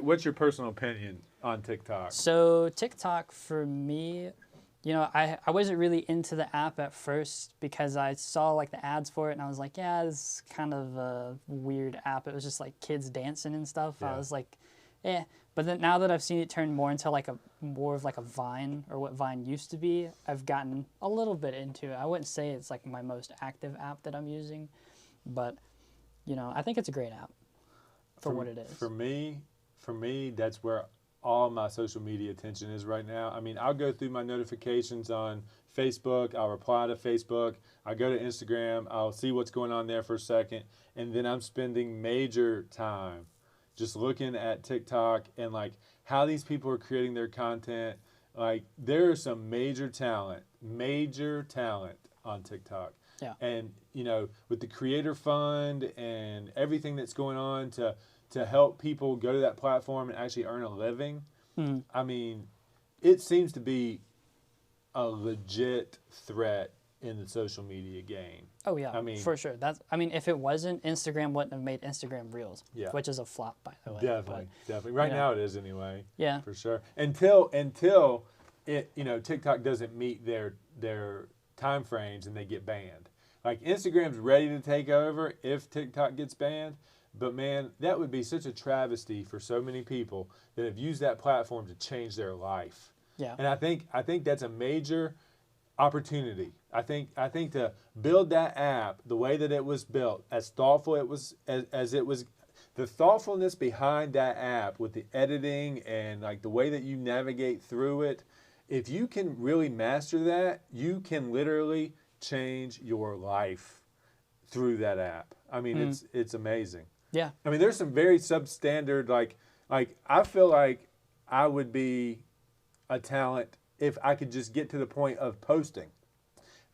What's your personal opinion on TikTok? So TikTok for me, I wasn't really into the app at first because I saw like the ads for it and I was like, yeah, this is kind of a weird app. It was just like kids dancing and stuff. Yeah. I was like, eh. But then now that I've seen it turn more into like more of like a Vine or what Vine used to be, I've gotten a little bit into it. I wouldn't say it's like my most active app that I'm using, but I think it's a great app for what it is. For me, that's where all my social media attention is right now. I mean, I'll go through my notifications on Facebook. I'll reply to Facebook. I go to Instagram. I'll see what's going on there for a second. And then I'm spending major time just looking at TikTok and like how these people are creating their content. Like there is some major talent on TikTok. Yeah. And, with the Creator Fund and everything that's going on to help people go to that platform and actually earn a living, I mean, it seems to be a legit threat in the social media game. Oh yeah, for sure. If it wasn't, Instagram wouldn't have made Instagram Reels, which is a flop, by the way. Definitely. Right now it is anyway. Yeah, for sure. Until it, TikTok doesn't meet their time frames and they get banned. Like Instagram's ready to take over if TikTok gets banned. But man, that would be such a travesty for so many people that have used that platform to change their life. Yeah. And I think that's a major opportunity. I think to build that app the way that it was built, as thoughtful it was as it was, the thoughtfulness behind that app with the editing and like the way that you navigate through it, if you can really master that, you can literally change your life through that app. I mean, it's amazing. Yeah. I mean, there's some very substandard, like I feel like I would be a talent if I could just get to the point of posting,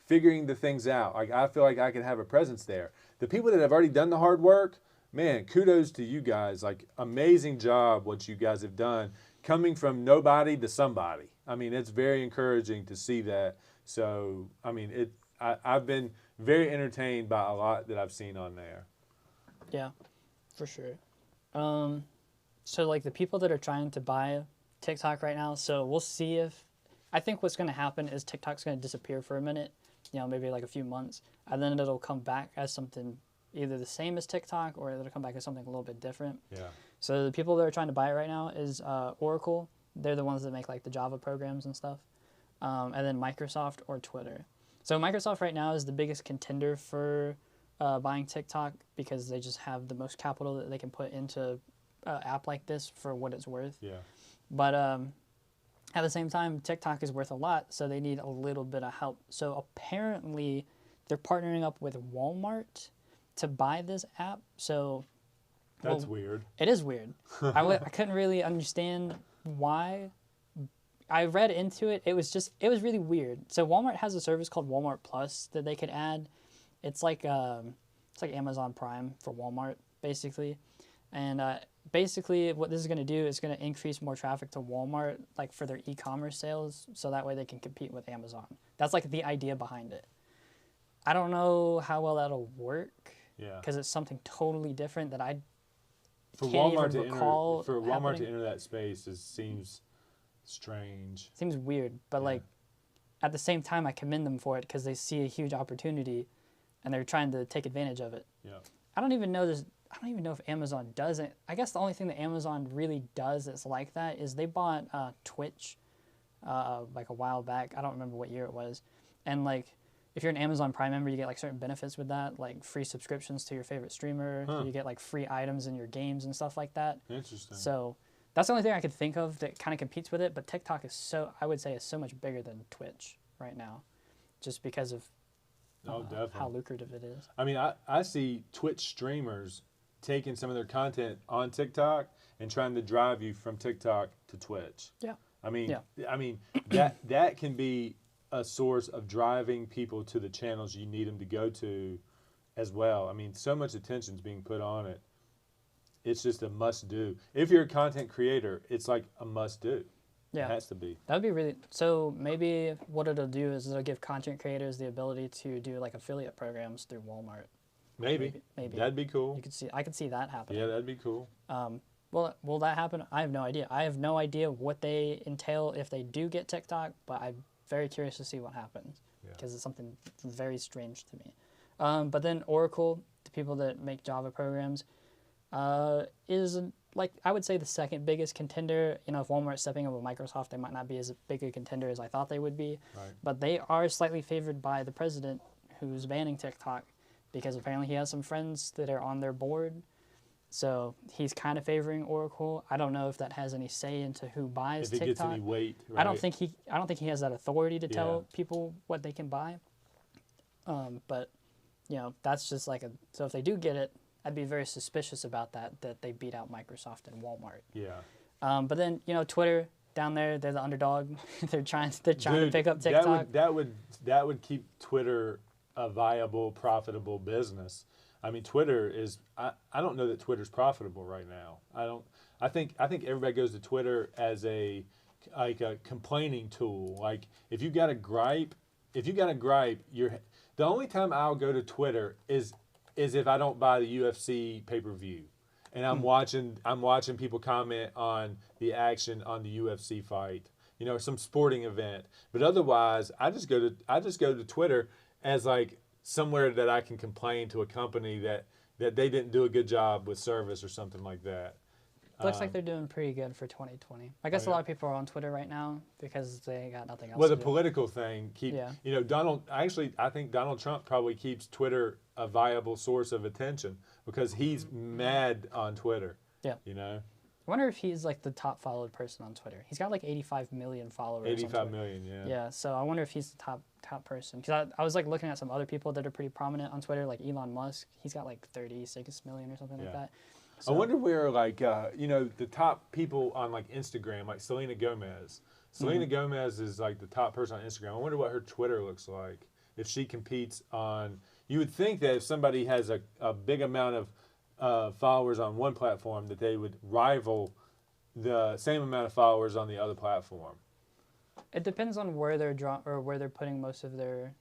figuring the things out. Like I feel like I could have a presence there. The people that have already done the hard work, man, kudos to you guys. Like amazing job what you guys have done, coming from nobody to somebody. I mean, it's very encouraging to see that. So, I mean, I've been very entertained by a lot that I've seen on there. Yeah, for sure. So like the people that are trying to buy TikTok right now, so we'll see if, I think what's going to happen is TikTok's going to disappear for a minute, maybe like a few months, and then it'll come back as something either the same as TikTok or it'll come back as something a little bit different. Yeah. So the people that are trying to buy it right now is Oracle. They're the ones that make like the Java programs and stuff. And then Microsoft or Twitter. So Microsoft right now is the biggest contender for buying TikTok because they just have the most capital that they can put into an app like this for what it's worth. Yeah. But at the same time, TikTok is worth a lot, so they need a little bit of help. So apparently, they're partnering up with Walmart to buy this app. So that's weird. It is weird. I couldn't really understand why. I read into it. It was really weird. So Walmart has a service called Walmart Plus that they could add. It's like Amazon Prime for Walmart, basically. And basically what this is going to do is going to increase more traffic to Walmart, like for their e-commerce sales, so that way they can compete with Amazon. That's like the idea behind it. I don't know how well that'll work. Yeah. Because it's something totally different that I for can't Walmart even recall for Walmart happening. to enter that space seems strange. Seems weird, but like at the same time, I commend them for it because they see a huge opportunity, and they're trying to take advantage of it. Yeah. I don't even know if Amazon does it. I guess the only thing that Amazon really does that's like that is they bought Twitch like a while back. I don't remember what year it was, and like if you're an Amazon Prime member, you get like certain benefits with that, like free subscriptions to your favorite streamer. You get like free items in your games and stuff like that. Interesting. So that's the only thing I could think of that kind of competes with it. But TikTok is I would say is so much bigger than Twitch right now, just because of how lucrative it is. I mean, I see Twitch streamers taking some of their content on TikTok and trying to drive you from TikTok to Twitch. Yeah. I mean that can be a source of driving people to the channels you need them to go to as well. I mean, so much attention's being put on it. It's just a must do. If you're a content creator, it's like a must do. Yeah. It has to be. That would be really, so maybe what it'll do is it'll give content creators the ability to do like affiliate programs through Walmart. Maybe. That'd be cool. I could see that happening. Yeah, that'd be cool. Well, will that happen? I have no idea. I have no idea what they entail if they do get TikTok, but I'm very curious to see what happens because it's something very strange to me. But then Oracle, the people that make Java programs, is like I would say the second biggest contender. You know, if Walmart's stepping up with Microsoft, they might not be as big a contender as I thought they would be. Right. But they are slightly favored by the president, who's banning TikTok, because apparently he has some friends that are on their board. So he's kind of favoring Oracle. I don't know if that has any say into who buys TikTok. If it gets any weight, right? I don't think he has that authority to tell people what they can buy. But you know, that's just like so if they do get it, I'd be very suspicious about that they beat out Microsoft and Walmart. Yeah. But then, you know, Twitter down there, they're the underdog. they're trying to pick up TikTok. That would keep Twitter a viable, profitable business. I mean, Twitter is. I don't know that Twitter's profitable right now. I think everybody goes to Twitter as a complaining tool. Like if you got a gripe, you're the only time I'll go to Twitter is if I don't buy the UFC pay-per-view, and I'm watching people comment on the action on the UFC fight, you know, some sporting event. But otherwise, I just go to Twitter as like somewhere that I can complain to a company that they didn't do a good job with service or something like that. Looks like they're doing pretty good for 2020. I guess a lot of people are on Twitter right now because they got nothing else Well, to the do. political thing, you know, I think Donald Trump probably keeps Twitter a viable source of attention because he's mad on Twitter. Yeah. You know? I wonder if he's like the top followed person on Twitter. He's got like 85 million followers. 85 million, yeah. Yeah, so I wonder if he's the top person. Because I was like looking at some other people that are pretty prominent on Twitter, like Elon Musk. He's got like 36 million or something like that. So, I wonder where, like, you know, the top people on, like, Instagram, like Selena Gomez. Selena Gomez is, like, the top person on Instagram. I wonder what her Twitter looks like if she competes on... You would think that if somebody has a big amount of followers on one platform, that they would rival the same amount of followers on the other platform. It depends on where where they're putting most of their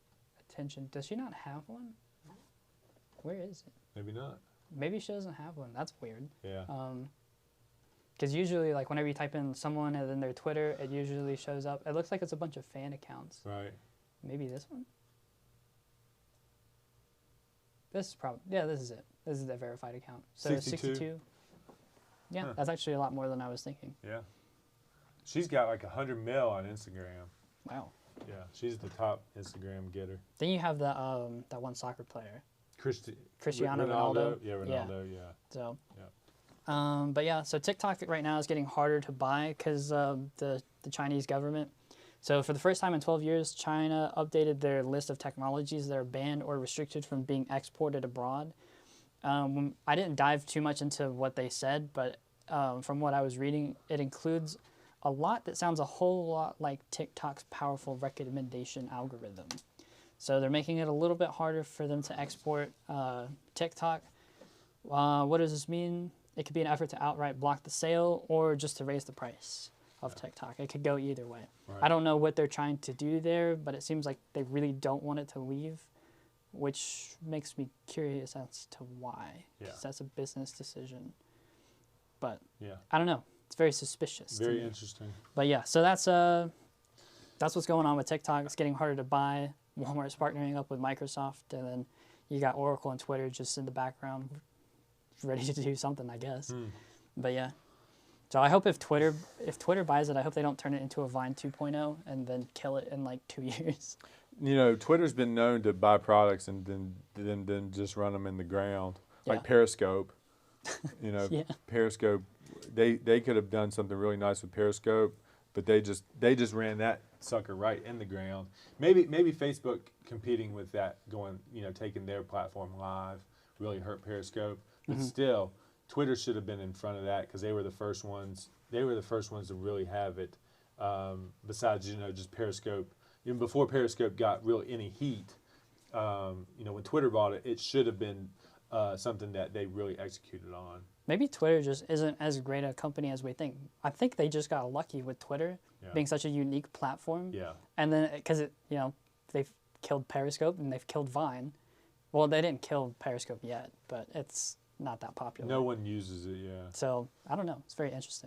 attention. Does she not have one? Where is it? Maybe not. Maybe she doesn't have one. That's weird. Yeah. Because usually, like, whenever you type in someone and then their Twitter, it usually shows up. It looks like it's a bunch of fan accounts. Right. Maybe this one? This is probably... Yeah, this is it. This is the verified account. So 62. Yeah, that's actually a lot more than I was thinking. Yeah. She's got like 100 mil on Instagram. Wow. Yeah, she's the top Instagram getter. Then you have the that one soccer player. Cristiano Ronaldo. Yeah, Ronaldo, yeah. So, but yeah, so TikTok right now is getting harder to buy because the Chinese government. So for the first time in 12 years, China updated their list of technologies that are banned or restricted from being exported abroad. I didn't dive too much into what they said, but from what I was reading, it includes a lot that sounds a whole lot like TikTok's powerful recommendation algorithm. So they're making it a little bit harder for them to export TikTok. What does this mean? It could be an effort to outright block the sale or just to raise the price of TikTok. It could go either way. Right. I don't know what they're trying to do there, but it seems like they really don't want it to leave, which makes me curious as to why. Because that's a business decision. But I don't know. It's very suspicious. Very interesting. But yeah, so that's what's going on with TikTok. It's getting harder to buy. Walmart's partnering up with Microsoft, and then you got Oracle and Twitter just in the background, ready to do something, I guess. But yeah, so I hope if Twitter buys it, I hope they don't turn it into a Vine 2.0 and then kill it in like 2 years. You know, Twitter's been known to buy products and then just run them in the ground, like Periscope. You know, Periscope. They could have done something really nice with Periscope, but they just ran that sucker right in the ground. Maybe Facebook competing with that, taking their platform live, really hurt Periscope. But still, Twitter should have been in front of that because they were the first ones. They were the first ones to really have it. Besides, just Periscope. Even before Periscope got any heat, when Twitter bought it, it should have been something that they really executed on. Maybe Twitter just isn't as great a company as we think. I think they just got lucky with Twitter being such a unique platform. Yeah. And then because they've killed Periscope and they've killed Vine. Well, they didn't kill Periscope yet, but it's not that popular. No one uses it, yeah. So I don't know. It's very interesting.